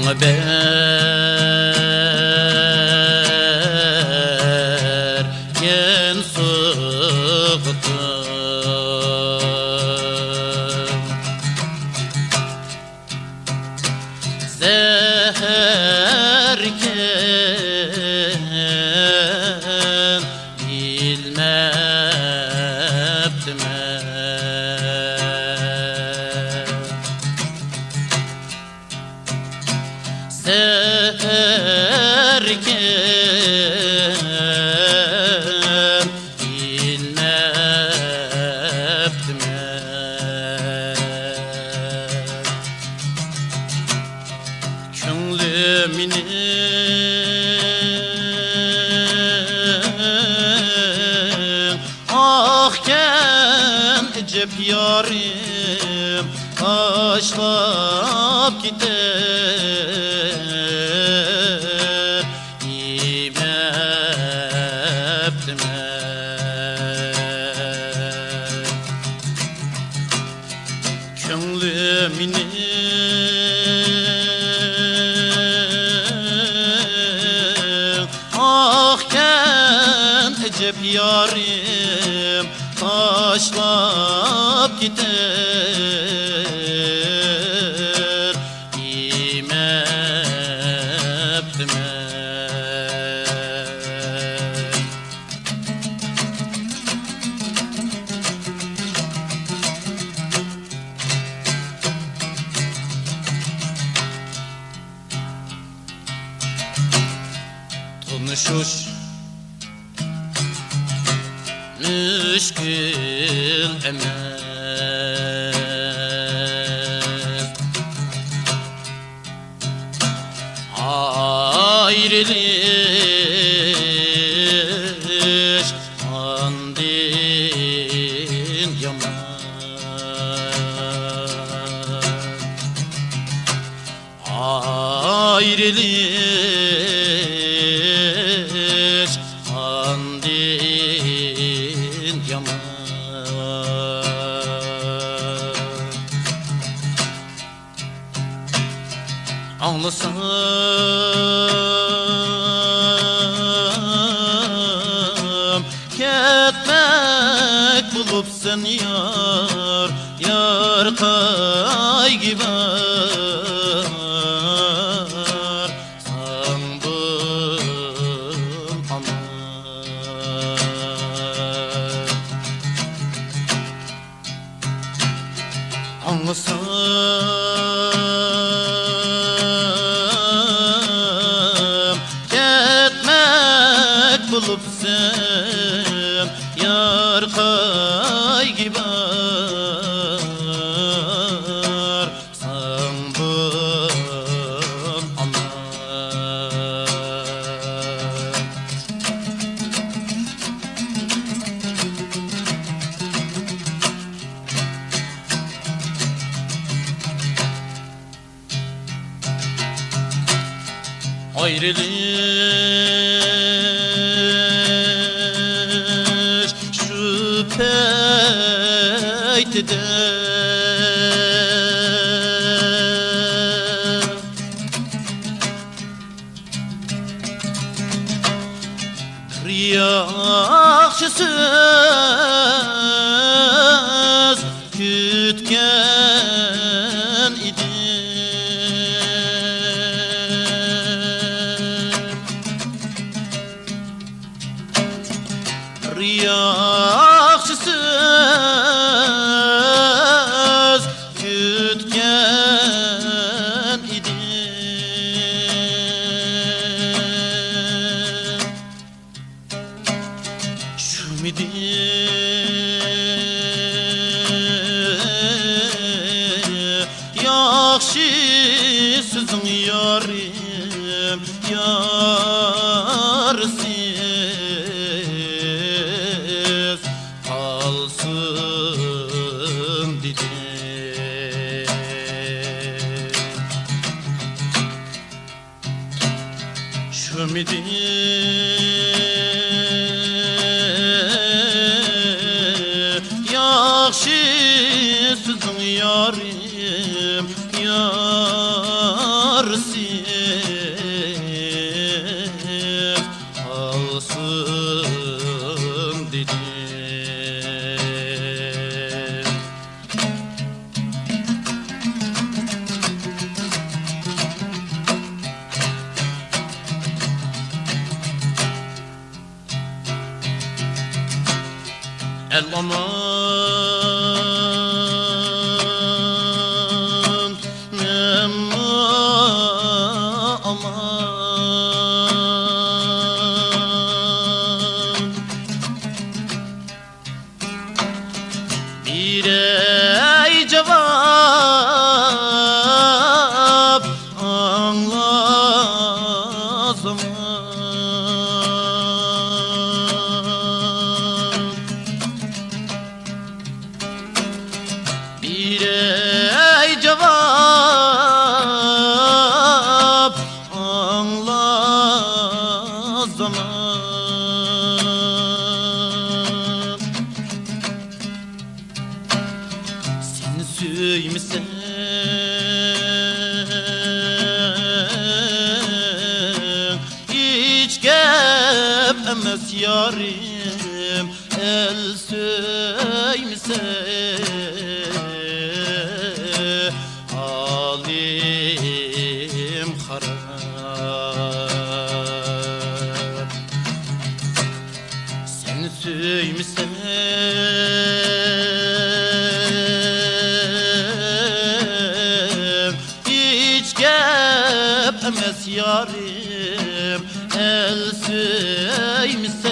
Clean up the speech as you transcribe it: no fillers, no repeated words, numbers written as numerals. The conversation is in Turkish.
bergen soğuktum seherken bilmeptim seherken bilmeptim köngülümün ahken ecep yarim taşlap gider imeptim köngülümün ahken ecep yarim taşlap gider imeptim Tunuşuş müşkül emez ayrılış andin yaman ayrılış andin yaman Anlasam ketmek bulup sen yar yar kaygibar sambım aman Anlasam bulup sen yar kaygibar sambım aman ayrılış şüpheytide Riyakşı söz kütken Riyakşı söz kütken idim Şümidi yakşı sözün yarim yarısı kalsın dedim Şümidi yakşı sözün yarim yar yarsiz alsın dedim. El aman, emma aman. Bir ey cevap anlazım. Bir ey cevap anla zaman. Sen söymesen hiç gep emes yarim, el söymesen halim harap. Sen söymesen hiç gep emes yarim, el söymesen